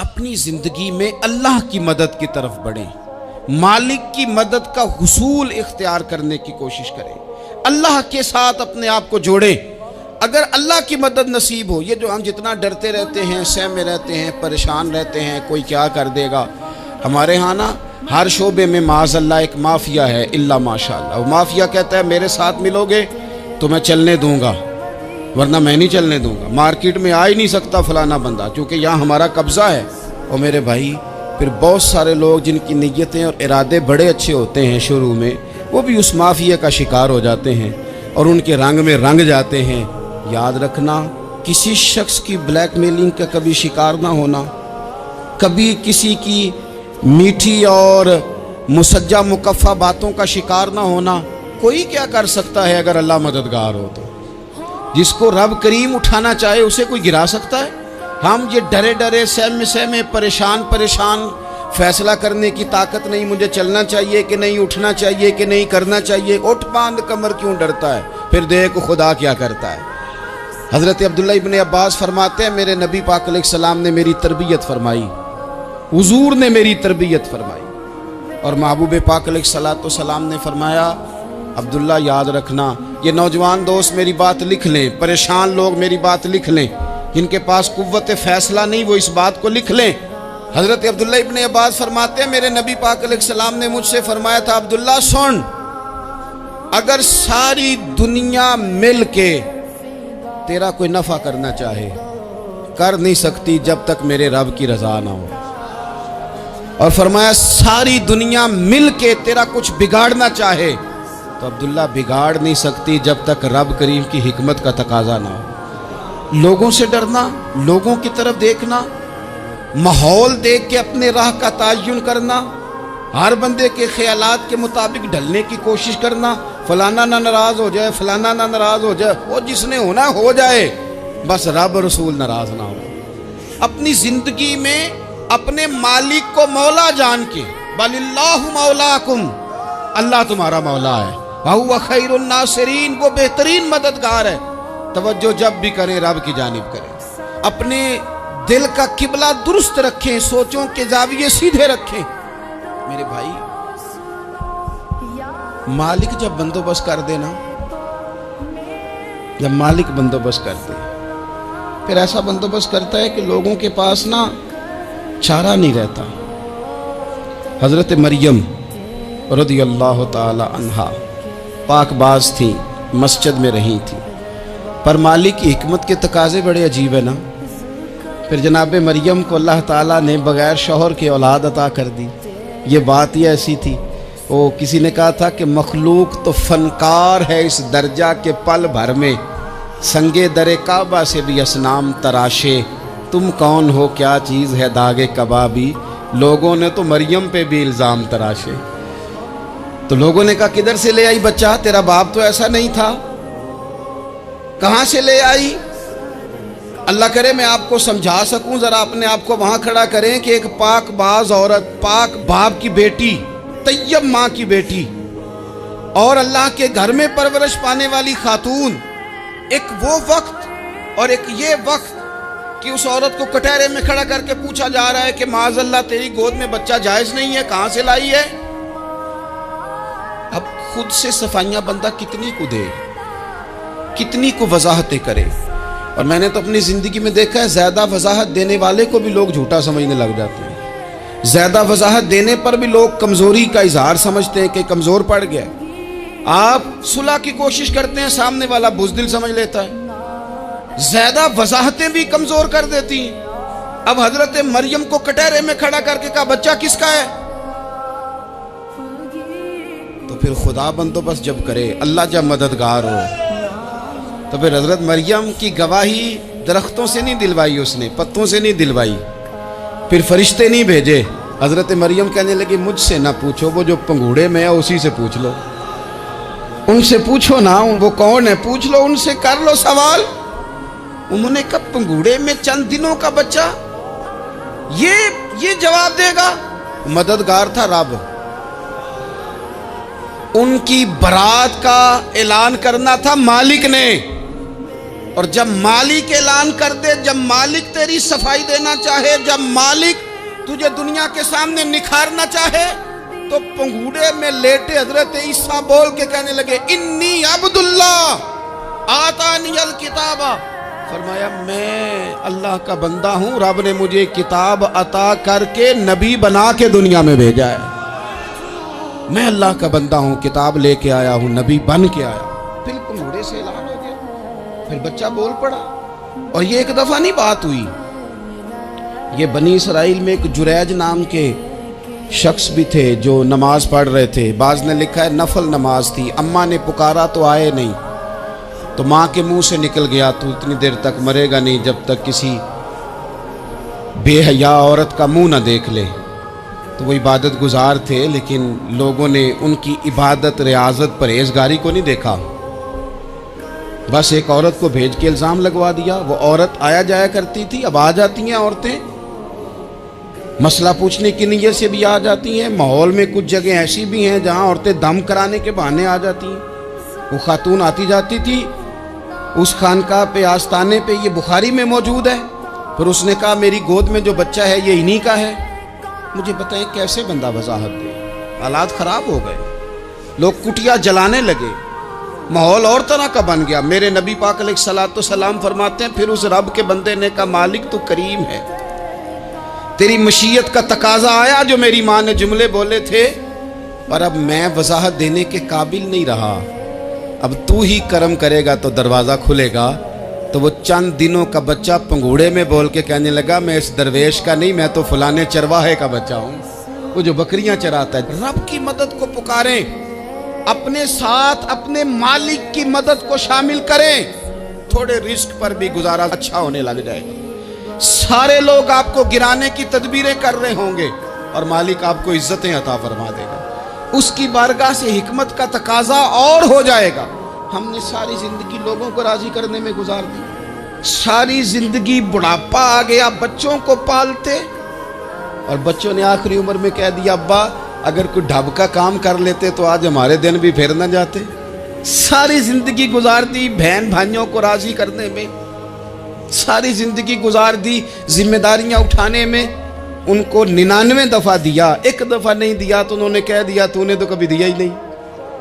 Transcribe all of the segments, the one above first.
اپنی زندگی میں اللہ کی مدد کی طرف بڑھیں، مالک کی مدد کا حصول اختیار کرنے کی کوشش کریں، اللہ کے ساتھ اپنے آپ کو جوڑیں۔ اگر اللہ کی مدد نصیب ہو، یہ جو ہم جتنا ڈرتے رہتے ہیں، سہمے رہتے ہیں، پریشان رہتے ہیں کوئی کیا کر دے گا، ہمارے ہاں نا ہر شعبے میں معاذ اللہ ایک مافیا ہے، الا ماشاءاللہ۔ وہ مافیا کہتا ہے میرے ساتھ ملو گے تو میں چلنے دوں گا، ورنہ میں نہیں چلنے دوں گا، مارکیٹ میں آ ہی نہیں سکتا فلانا بندہ، کیونکہ یہاں ہمارا قبضہ ہے۔ اور میرے بھائی پھر بہت سارے لوگ جن کی نیتیں اور ارادے بڑے اچھے ہوتے ہیں شروع میں، وہ بھی اس مافیا کا شکار ہو جاتے ہیں اور ان کے رنگ میں رنگ جاتے ہیں۔ یاد رکھنا، کسی شخص کی بلیک میلنگ کا کبھی شکار نہ ہونا، کبھی کسی کی میٹھی اور مسجع مکفہ باتوں کا شکار نہ ہونا۔ کوئی کیا کر سکتا ہے اگر اللہ مددگار ہو تو؟ جس کو رب کریم اٹھانا چاہے اسے کوئی گرا سکتا ہے؟ ہم یہ ڈرے ڈرے سہمے پریشان فیصلہ کرنے کی طاقت نہیں، مجھے چلنا چاہیے کہ نہیں، اٹھنا چاہیے کہ نہیں، کرنا چاہیے، اٹھ باندھ کمر کیوں ڈرتا ہے؟ پھر دیکھ خدا کیا کرتا ہے۔ حضرت عبداللہ ابن عباس فرماتے ہیں میرے نبی پاک علیہ السلام نے میری تربیت فرمائی، حضور نے میری تربیت فرمائی، اور محبوب پاک علیہ السلام نے فرمایا عبداللہ یاد رکھنا، یہ نوجوان دوست میری بات لکھ لیں، پریشان لوگ میری بات لکھ لیں، جن کے پاس قوت فیصلہ نہیں وہ اس بات کو لکھ لیں۔ حضرت عبداللہ ابن عباس فرماتے ہیں میرے نبی پاک علیہ السلام نے مجھ سے فرمایا تھا عبداللہ سن، اگر ساری دنیا مل کے تیرا کوئی نفع کرنا چاہے کر نہیں سکتی جب تک میرے رب کی رضا نہ ہو، اور فرمایا ساری دنیا مل کے تیرا کچھ بگاڑنا چاہے تو عبداللہ بگاڑ نہیں سکتی جب تک رب کریم کی حکمت کا تقاضا نہ ہو۔ لوگوں سے ڈرنا، لوگوں کی طرف دیکھنا، ماحول دیکھ کے اپنے راہ کا تعین کرنا، ہر بندے کے خیالات کے مطابق ڈھلنے کی کوشش کرنا، فلانا نہ ناراض ہو جائے، فلانا نہ ناراض ہو جائے، وہ جس نے ہونا ہو جائے، بس رب رسول ناراض نہ ہو۔ اپنی زندگی میں اپنے مالک کو مولا جان کے، بل اللہ مولاکم، اللہ تمہارا مولا ہے، وَهُوَ خَيْرُ النَّاصِرِينَ، وہ بہترین مددگار ہے۔ توجہ جب بھی کریں رب کی جانب کریں، اپنے دل کا قبلہ درست رکھیں، سوچوں کے زاویے سیدھے رکھیں۔ میرے بھائی مالک جب بندوبست کر دے نا، جب مالک بندوبست کر دے پھر ایسا بندوبست کرتا ہے کہ لوگوں کے پاس نا چارہ نہیں رہتا۔ حضرت مریم رضی اللہ تعالی عنہا پاک باز تھیں، مسجد میں رہی تھیں، پر مالک کی حکمت کے تقاضے بڑے عجیب ہیں نا۔ پھر جناب مریم کو اللہ تعالیٰ نے بغیر شوہر کے اولاد عطا کر دی۔ یہ بات ہی ایسی تھی، وہ کسی نے کہا تھا کہ مخلوق تو فنکار ہے اس درجہ کے پل بھر میں سنگے در کعبہ سے بھی اصنام تراشے، تم کون ہو کیا چیز ہے داغ کبابی، لوگوں نے تو مریم پہ بھی الزام تراشے۔ تو لوگوں نے کہا کدھر سے لے آئی بچہ، تیرا باپ تو ایسا نہیں تھا، کہاں سے لے آئی؟ اللہ کرے میں آپ کو سمجھا سکوں، ذرا اپنے آپ کو وہاں کھڑا کریں کہ ایک پاک باز عورت، پاک باپ کی بیٹی، طیب ماں کی بیٹی، اور اللہ کے گھر میں پرورش پانے والی خاتون، ایک وہ وقت اور ایک یہ وقت کہ اس عورت کو کٹہرے میں کھڑا کر کے پوچھا جا رہا ہے کہ معاذ اللہ تیری گود میں بچہ جائز نہیں ہے، کہاں سے لائی ہے؟ اب خود سے صفائیاں بندہ کتنی کو دے، کتنی کو وضاحتیں کرے۔ اور میں نے تو اپنی زندگی میں دیکھا ہے زیادہ وضاحت دینے والے کو بھی لوگ جھوٹا سمجھنے لگ جاتے ہیں، زیادہ وضاحت دینے پر بھی لوگ کمزوری کا اظہار سمجھتے ہیں کہ کمزور پڑ گیا۔ آپ صلح کی کوشش کرتے ہیں، سامنے والا بزدل سمجھ لیتا ہے، زیادہ وضاحتیں بھی کمزور کر دیتی ہیں۔ اب حضرت مریم کو کٹہرے میں کھڑا کر کے کہا بچہ کس کا ہے؟ تو پھر خدا بندوبست جب کرے، اللہ جب مددگار ہو، تو پھر حضرت مریم کی گواہی درختوں سے نہیں دلوائی، اس نے پتوں سے نہیں دلوائی، پھر فرشتے نہیں بھیجے۔ حضرت مریم کہنے لگی مجھ سے نہ پوچھو، وہ جو پنگوڑے میں ہے اسی سے پوچھ لو، ان سے پوچھو نا، وہ کون ہے پوچھ لو، ان سے کر لو سوال۔ انہوں نے کہا پنگوڑے میں چند دنوں کا بچہ، یہ جواب دے گا؟ مددگار تھا رب، ان کی برات کا اعلان کرنا تھا مالک نے، اور جب مالک اعلان کر دے، جب مالک تیری صفائی دینا چاہے، جب مالک تجھے دنیا کے سامنے نکھارنا چاہے، تو پنگوڑے میں لیٹے حضرت عیسیٰ بول کے کہنے لگے انی عبداللہ آتانی الکتاب، فرمایا میں اللہ کا بندہ ہوں، رب نے مجھے کتاب عطا کر کے نبی بنا کے دنیا میں بھیجا ہے، میں اللہ کا بندہ ہوں، کتاب لے کے آیا ہوں، نبی بن کے آیا ہوں۔ پھر پنگوڑے سے اعلان ہو گیا، پھر بچہ بول پڑا۔ اور یہ ایک دفعہ نہیں بات ہوئی، یہ بنی اسرائیل میں ایک جریج نام کے شخص بھی تھے جو نماز پڑھ رہے تھے، بعض نے لکھا ہے نفل نماز تھی، اماں نے پکارا تو آئے نہیں، تو ماں کے منہ سے نکل گیا تو اتنی دیر تک مرے گا نہیں جب تک کسی بے حیا عورت کا منہ نہ دیکھ لے۔ تو وہ عبادت گزار تھے، لیکن لوگوں نے ان کی عبادت، ریاضت، پرہیزگاری کو نہیں دیکھا، بس ایک عورت کو بھیج کے الزام لگوا دیا۔ وہ عورت آیا جایا کرتی تھی، اب آ جاتی ہیں عورتیں، مسئلہ پوچھنے کی نیت سے بھی آ جاتی ہیں۔ ماحول میں کچھ جگہ ایسی بھی ہیں جہاں عورتیں دم کرانے کے بہانے آ جاتی ہیں۔ وہ خاتون آتی جاتی تھی اس خانقاہ پہ، آستانے پہ، یہ بخاری میں موجود ہے، پھر اس نے کہا میری گود میں جو بچہ ہے یہ انہی کا ہے۔ مجھے بتائیں کیسے بندہ وضاحت دے؟ حالات خراب ہو گئے، لوگ کٹیا جلانے لگے، ماحول اور طرح کا بن گیا۔ میرے نبی پاک علیہ الصلوۃ والسلام فرماتے ہیں پھر اس رب کے بندے نے کہا مالک تو کریم ہے، تیری مشیت کا تقاضا آیا جو میری ماں نے جملے بولے تھے، پر اب میں وضاحت دینے کے قابل نہیں رہا، اب تو ہی کرم کرے گا تو دروازہ کھلے گا۔ تو وہ چند دنوں کا بچہ پنگوڑے میں بول کے کہنے لگا میں اس درویش کا نہیں، میں تو فلانے چرواہے کا بچہ ہوں، وہ جو بکریاں چراتا ہے۔ رب کی مدد کو پکاریں، اپنے ساتھ اپنے مالک کی مدد کو شامل کریں، تھوڑے رزق پر بھی گزارا اچھا ہونے لگ جائے گا۔ سارے لوگ آپ کو گرانے کی تدبیریں کر رہے ہوں گے اور مالک آپ کو عزتیں عطا فرما دے گا، اس کی بارگاہ سے حکمت کا تقاضا اور ہو جائے گا۔ ہم نے ساری زندگی لوگوں کو راضی کرنے میں گزار دی، ساری زندگی بڑھاپا آ گیا بچوں کو پالتے، اور بچوں نے آخری عمر میں کہہ دیا ابا اگر کوئی ڈھب کا کام کر لیتے تو آج ہمارے دن بھی پھر نہ جاتے۔ ساری زندگی گزار دی بہن بھائیوں کو راضی کرنے میں، ساری زندگی گزار دی ذمہ داریاں اٹھانے میں، ان کو 99 دفعہ دیا، ایک دفعہ نہیں دیا تو انہوں نے کہہ دیا تو نے تو کبھی دیا ہی نہیں،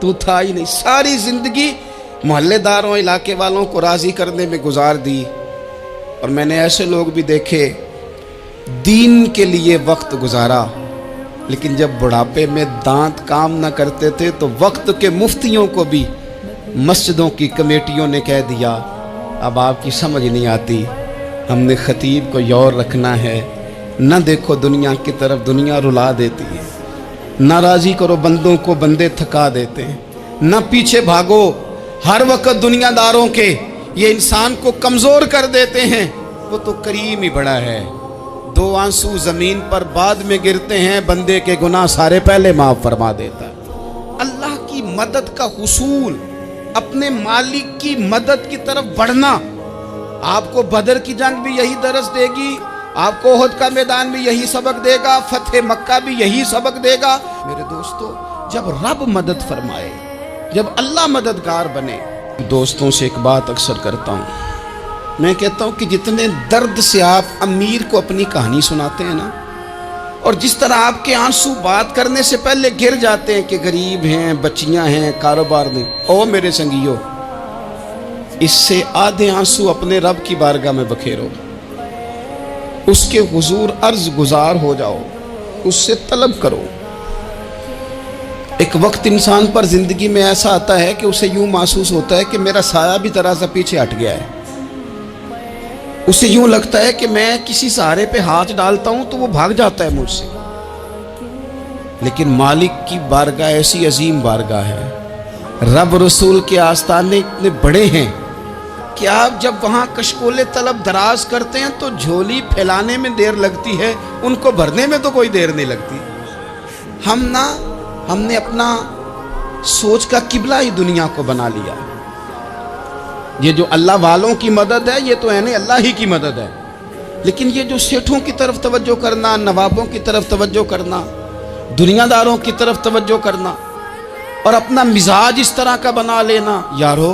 تو تھا ہی نہیں۔ ساری زندگی محلے داروں، علاقے والوں کو راضی کرنے میں گزار دی۔ اور میں نے ایسے لوگ بھی دیکھے دین کے لیے وقت گزارا، لیکن جب بڑھاپے میں دانت کام نہ کرتے تھے تو وقت کے مفتیوں کو بھی مسجدوں کی کمیٹیوں نے کہہ دیا اب آپ کی سمجھ نہیں آتی، ہم نے خطیب کو یور رکھنا ہے، نہ دیکھو دنیا کی طرف، دنیا رلا دیتی ہے، نہ راضی کرو بندوں کو، بندے تھکا دیتے ہیں، نہ پیچھے بھاگو ہر وقت دنیا داروں کے، یہ انسان کو کمزور کر دیتے ہیں۔ وہ تو کریم ہی بڑا ہے، 2 آنسو زمین پر بعد میں گرتے ہیں، بندے کے گناہ سارے پہلے معاف فرما دیتا ہے۔ اللہ کی مدد کا حصول، اپنے مالک کی مدد کی طرف بڑھنا، آپ کو بدر کی جنگ بھی یہی درس دے گی، آپ کو احد کا میدان بھی یہی سبق دے گا، فتح مکہ بھی یہی سبق دے گا۔ میرے دوستو جب رب مدد فرمائے، جب اللہ مددگار بنے، دوستوں سے ایک بات اکثر کرتا ہوں، میں کہتا ہوں کہ جتنے درد سے آپ امیر کو اپنی کہانی سناتے ہیں نا، اور جس طرح آپ کے آنسو بات کرنے سے پہلے گر جاتے ہیں کہ غریب ہیں، بچیاں ہیں، کاروبار نہیں، او میرے سنگیو، اس سے آدھے آنسو اپنے رب کی بارگاہ میں بکھیرو، اس کے حضور عرض گزار ہو جاؤ، اس سے طلب کرو۔ ایک وقت انسان پر زندگی میں ایسا آتا ہے کہ اسے یوں محسوس ہوتا ہے کہ میرا سایہ بھی ذرا سا پیچھے ہٹ گیا ہے، اسے یوں لگتا ہے کہ میں کسی سہارے پہ ہاتھ ڈالتا ہوں تو وہ بھاگ جاتا ہے مجھ سے، لیکن مالک کی بارگاہ ایسی عظیم بارگاہ ہے، رب رسول کے آستانے اتنے بڑے ہیں کہ آپ جب وہاں کشکول طلب دراز کرتے ہیں تو جھولی پھیلانے میں دیر لگتی ہے، ان کو بھرنے میں تو کوئی دیر نہیں لگتی۔ ہم نے اپنا سوچ کا قبلہ ہی دنیا کو بنا لیا۔ یہ جو اللہ والوں کی مدد ہے یہ تو ہے اللہ ہی کی مدد ہے، لیکن یہ جو سیٹھوں کی طرف توجہ کرنا، نوابوں کی طرف توجہ کرنا، دنیا داروں کی طرف توجہ کرنا، اور اپنا مزاج اس طرح کا بنا لینا، یارو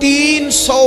300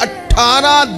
18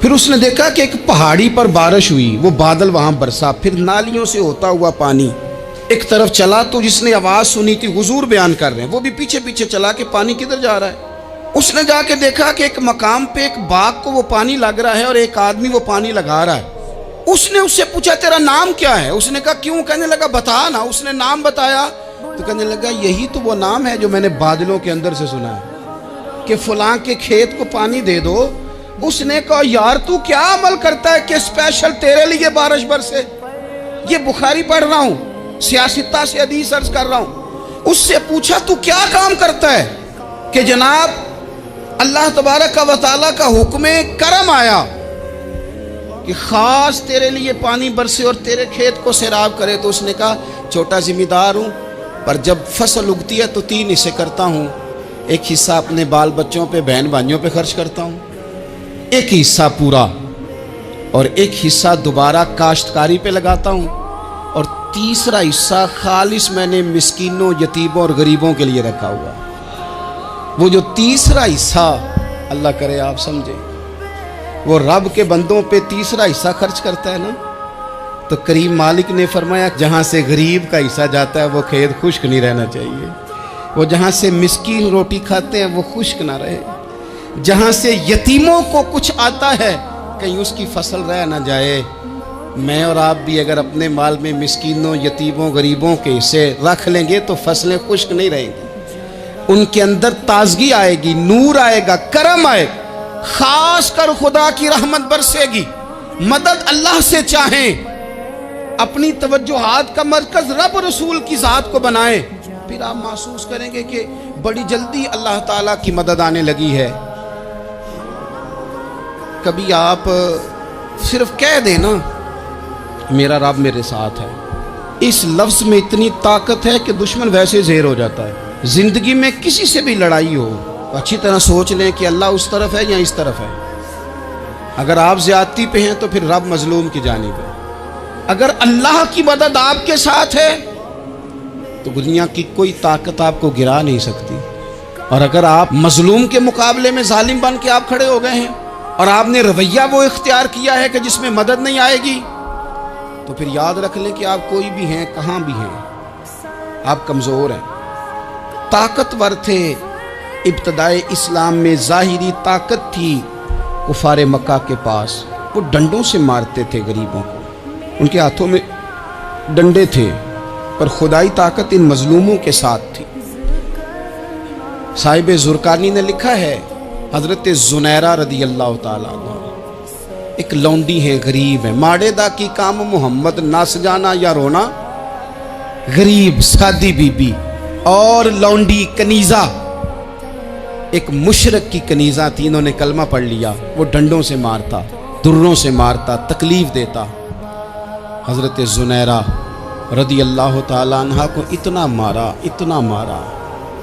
پھر اس نے دیکھا کہ ایک پہاڑی پر بارش ہوئی، وہ بادل وہاں برسا، پھر نالیوں سے ہوتا ہوا پانی ایک طرف چلا۔ تو جس نے آواز سنی تھی، حضور بیان کر رہے ہیں، وہ بھی پیچھے پیچھے چلا کہ پانی کدھر جا رہا ہے۔ اس نے جا کے دیکھا کہ ایک مقام پہ ایک باغ کو وہ پانی لگ رہا ہے اور ایک آدمی وہ پانی لگا رہا ہے۔ اس نے اس سے پوچھا تیرا نام کیا ہے؟ اس نے کہا کیوں؟ کہنے لگا بتا نا۔ اس نے نام بتایا تو کہنے لگا یہی تو وہ نام ہے جو میں نے بادلوں کے اندر سے سنا ہے کہ فلاں کے کھیت کو پانی دے دو۔ اس نے کہا یار تو کیا عمل کرتا ہے کہ اسپیشل تیرے لیے بارش برسے؟ یہ بخاری پڑھ رہا ہوں، سیاستہ سے حدیث عرض کر رہا ہوں۔ اس سے پوچھا تو کیا کام کرتا ہے کہ جناب اللہ تبارک و تعالیٰ کا حکم کرم آیا کہ خاص تیرے لیے پانی برسے اور تیرے کھیت کو سیراب کرے؟ تو اس نے کہا چھوٹا ذمہ دار ہوں، پر جب فصل اگتی ہے تو 3 حصے کرتا ہوں۔ ایک حصہ اپنے بال بچوں پہ، بہن بھائیوں پہ خرچ کرتا ہوں، ایک حصہ پورا، اور ایک حصہ دوبارہ کاشتکاری پہ لگاتا ہوں، اور تیسرا حصہ خالص میں نے مسکینوں، یتیموں اور غریبوں کے لیے رکھا ہوا۔ وہ جو تیسرا حصہ، اللہ کرے آپ سمجھیں، وہ رب کے بندوں پہ تیسرا حصہ خرچ کرتا ہے نا، تو کریم مالک نے فرمایا جہاں سے غریب کا حصہ جاتا ہے وہ کھیت خشک نہیں رہنا چاہیے، وہ جہاں سے مسکین روٹی کھاتے ہیں وہ خشک نہ رہے، جہاں سے یتیموں کو کچھ آتا ہے کہیں اس کی فصل رہ نہ جائے۔ میں اور آپ بھی اگر اپنے مال میں مسکینوں، یتیموں، غریبوں کے حصے رکھ لیں گے تو فصلیں خشک نہیں رہیں گی، ان کے اندر تازگی آئے گی، نور آئے گا، کرم آئے گا، خاص کر خدا کی رحمت برسے گی۔ مدد اللہ سے چاہیں، اپنی توجہات کا مرکز رب رسول کی ذات کو بنائیں، پھر آپ محسوس کریں گے کہ بڑی جلدی اللہ تعالیٰ کی مدد آنے لگی ہے۔ کبھی آپ صرف کہہ دیں نا میرا رب میرے ساتھ ہے، اس لفظ میں اتنی طاقت ہے کہ دشمن ویسے زہر ہو جاتا ہے۔ زندگی میں کسی سے بھی لڑائی ہو، اچھی طرح سوچ لیں کہ اللہ اس طرف ہے یا اس طرف ہے۔ اگر آپ زیادتی پہ ہیں تو پھر رب مظلوم کی جانب ہے۔ اگر اللہ کی مدد آپ کے ساتھ ہے تو دنیا کی کوئی طاقت آپ کو گرا نہیں سکتی، اور اگر آپ مظلوم کے مقابلے میں ظالم بن کے آپ کھڑے ہو گئے ہیں اور آپ نے رویہ وہ اختیار کیا ہے کہ جس میں مدد نہیں آئے گی، تو پھر یاد رکھ لیں کہ آپ کوئی بھی ہیں، کہاں بھی ہیں، آپ کمزور ہیں۔ طاقتور تھے ابتدائے اسلام میں، ظاہری طاقت تھی کفار مکہ کے پاس، وہ ڈنڈوں سے مارتے تھے غریبوں کو، ان کے ہاتھوں میں ڈنڈے تھے، پر خدائی طاقت ان مظلوموں کے ساتھ تھی۔ صاحب زرقانی نے لکھا ہے، حضرت زنیرہ رضی اللہ تعالیٰ عنہ ایک لونڈی ہے، غریب ہے، ماڑے دا کی کام محمد نس جانا یا رونا، غریب سادی بی بی اور لونڈی کنیزہ، ایک مشرک کی کنیزہ تھی، انہوں نے کلمہ پڑھ لیا، وہ ڈنڈوں سے مارتا، دروں سے مارتا، تکلیف دیتا۔ حضرت زنیرہ رضی اللہ تعالیٰ عنہ کو اتنا مارا، اتنا مارا۔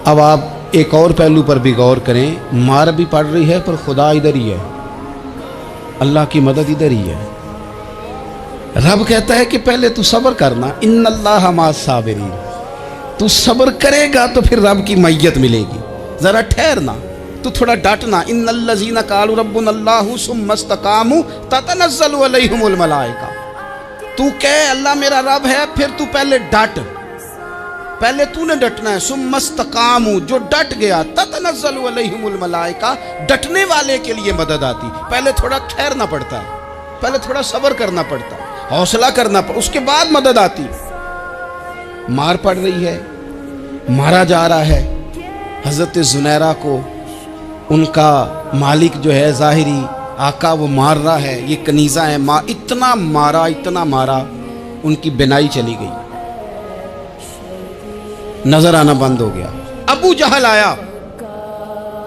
اب آپ ایک اور پہلو پر بھی غور کریں، مار بھی پڑ رہی ہے پر خدا ادھر ہی ہے، اللہ کی مدد ادھر ہی ہے۔ رب کہتا ہے کہ پہلے تو صبر کرنا، ان اللہ مع الصابرین، تو صبر کرے گا تو پھر رب کی معیت ملے گی، ذرا ٹھہرنا، تو تھوڑا ڈٹنا۔ ان الذین قالوا ربنا اللہ ثم استقاموا تتنزل علیہم الملائکہ، تو کہے اللہ میرا رب ہے، پھر تو پہلے ڈٹ، پہلے تو نے ڈٹنا ہے۔ ثم استقاموا، جو ڈٹ گیا، تتنزل علیہم الملائکہ، ڈٹنے والے کے لیے مدد آتی، پہلے تھوڑا ٹھہرنا پڑتا ہے، پہلے تھوڑا صبر کرنا پڑتا ہے، حوصلہ کرنا پڑتا، اس کے بعد مدد آتی۔ مار پڑ رہی ہے، مارا جا رہا ہے حضرت زنیرہ کو، ان کا مالک جو ہے ظاہری آقا وہ مار رہا ہے، یہ کنیزہ ہے، اتنا مارا اتنا مارا، ان کی بینائی چلی گئی، نظر آنا بند ہو گیا۔ ابو جہل آیا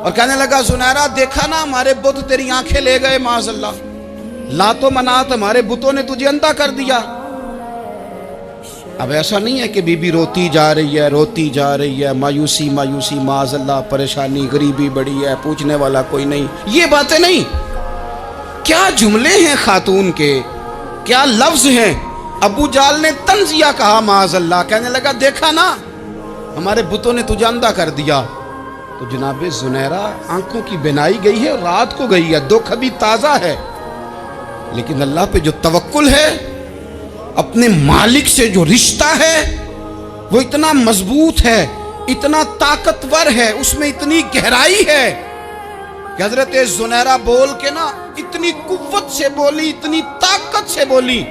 اور کہنے لگا زنیرہ دیکھا نا ہمارے بت تیری آنکھیں لے گئے، معاذ اللہ، لات و منات ہمارے بتوں نے تجھے اندھا کر دیا۔ اب ایسا نہیں ہے کہ بی بی روتی جا رہی ہے، روتی جا رہی ہے، مایوسی مایوسی، معاذ اللہ، پریشانی، غریبی بڑی ہے، پوچھنے والا کوئی نہیں، یہ باتیں نہیں۔ کیا جملے ہیں خاتون کے، کیا لفظ ہیں۔ ابو جال نے تنزیہ کہا، معاذ اللہ، کہنے لگا دیکھا نا ہمارے بتوں نے تجھے اندھا کر دیا۔ تو تو جناب زنیرہ آنکھوں کی بینائی گئی ہے، رات کو گئی ہے، دکھ ابھی تازہ ہے، لیکن اللہ پہ جو توکل ہے، اپنے مالک سے جو رشتہ ہے وہ اتنا مضبوط ہے، اتنا طاقتور ہے، اس میں اتنی گہرائی ہے کہ حضرت زنیرہ بول کے نا اتنی قوت سے بولی، اتنی طاقت سے بولی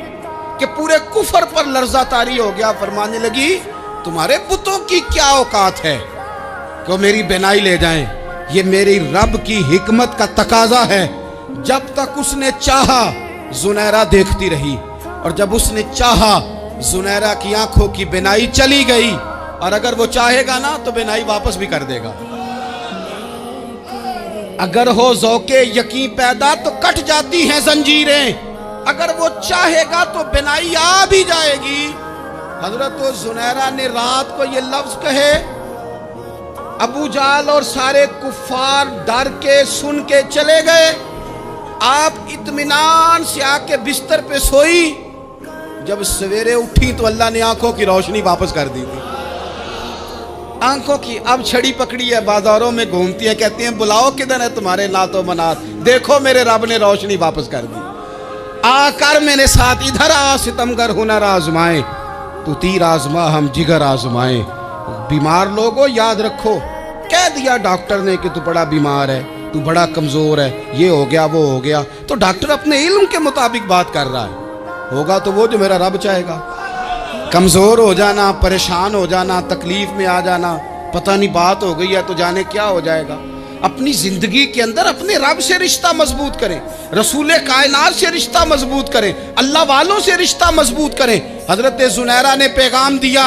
کہ پورے کفر پر لرزہ طاری ہو گیا۔ فرمانے لگی تمہارے بتوں کی کیا اوقات ہے کہ وہ میری بینائی لے جائیں، یہ میری رب کی حکمت کا تقاضا ہے۔ جب تک اس نے چاہا زنیرہ دیکھتی رہی، اور جب اس نے چاہا زنیرہ کی آنکھوں کی بینائی چلی گئی، اور اگر وہ چاہے گا نا تو بینائی واپس بھی کر دے گا۔ اگر ہو ذوق یقین پیدا تو کٹ جاتی ہیں زنجیریں، اگر وہ چاہے گا تو بینائی آ بھی جائے گی۔ حضرت زنیرہ نے رات کو یہ لفظ کہے، ابو جہل اور سارے کفار ڈر کے سن کے چلے گئے، آپ اطمینان سے آ کے بستر پہ سوئی۔ جب سویرے اٹھی تو اللہ نے آنکھوں کی روشنی واپس کر دی تھی۔ آنکھوں کی اب چھڑی پکڑی ہے، بازاروں میں گھومتی ہے، کہتی ہیں بلاؤ کدھر ہے تمہارے نعت و منات، دیکھو میرے رب نے روشنی واپس کر دی۔ آ کر میرے ساتھ ادھر آ، ستمگر ہنر آزمائے، تو تیر آزما ہم جگر آزمائے۔ بیمار لوگوں یاد رکھو، کہہ دیا ڈاکٹر نے کہ تو بڑا بیمار ہے، تو بڑا کمزور ہے، یہ ہو گیا وہ ہو گیا، تو ڈاکٹر اپنے علم کے مطابق بات کر رہا ہے، ہوگا تو وہ جو میرا رب چاہے گا۔ کمزور ہو جانا، پریشان ہو جانا، تکلیف میں آ جانا، پتہ نہیں بات ہو گئی ہے تو جانے کیا ہو جائے گا۔ اپنی زندگی کے اندر اپنے رب سے رشتہ مضبوط کریں، رسول کائنات سے رشتہ مضبوط کریں، اللہ والوں سے رشتہ مضبوط کریں۔ حضرت زنیرہ نے پیغام دیا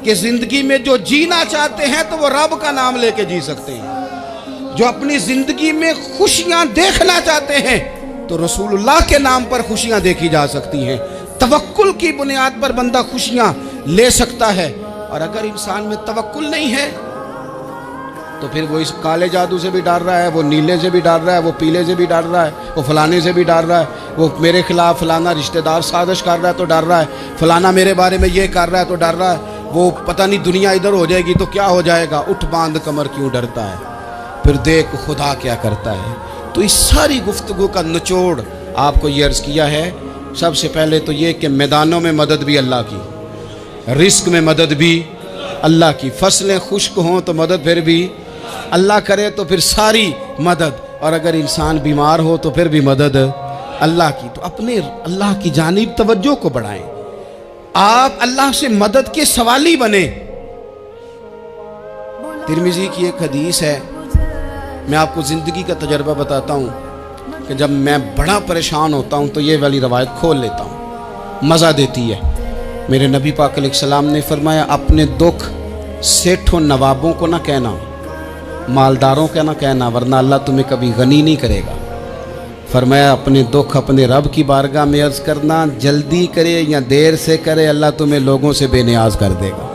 کہ زندگی میں جو جینا چاہتے ہیں تو وہ رب کا نام لے کے جی سکتے ہیں، جو اپنی زندگی میں خوشیاں دیکھنا چاہتے ہیں تو رسول اللہ کے نام پر خوشیاں دیکھی جا سکتی ہیں۔ توکل کی بنیاد پر بندہ خوشیاں لے سکتا ہے، اور اگر انسان میں توکل نہیں ہے تو پھر وہ اس کالے جادو سے بھی ڈر رہا ہے، وہ نیلے سے بھی ڈر رہا ہے، وہ پیلے سے بھی ڈر رہا ہے، وہ فلانے سے بھی ڈر رہا ہے، وہ میرے خلاف فلانا رشتہ دار سازش کر رہا ہے تو ڈر رہا ہے، فلانا میرے بارے میں یہ کر رہا ہے تو ڈر رہا ہے، وہ پتہ نہیں دنیا ادھر ہو جائے گی تو کیا ہو جائے گا، اٹھ باندھ کمر کیوں ڈرتا ہے، پھر دیکھ خدا کیا کرتا ہے۔ تو اس ساری گفتگو کا نچوڑ آپ کو یہ عرض کیا ہے، سب سے پہلے تو یہ کہ میدانوں میں مدد بھی اللہ کی، رزق میں مدد بھی اللہ کی، فصلیں خشک ہوں تو مدد پھر بھی اللہ کرے، تو پھر ساری مدد، اور اگر انسان بیمار ہو تو پھر بھی مدد اللہ کی۔ تو اپنے اللہ کی جانب توجہ کو بڑھائیں، آپ اللہ سے مدد کے سوالی بنیں۔ ترمذی کی ایک حدیث ہے، میں آپ کو زندگی کا تجربہ بتاتا ہوں کہ جب میں بڑا پریشان ہوتا ہوں تو یہ والی روایت کھول لیتا ہوں، مزہ دیتی ہے۔ میرے نبی پاک علیہ السلام نے فرمایا اپنے دکھ سیٹھوں نوابوں کو نہ کہنا، مالداروں کا نہ کہنا، ورنہ اللہ تمہیں کبھی غنی نہیں کرے گا۔ فرمایا اپنے دکھ اپنے رب کی بارگاہ میں عرض کرنا، جلدی کرے یا دیر سے کرے اللہ تمہیں لوگوں سے بے نیاز کر دے گا۔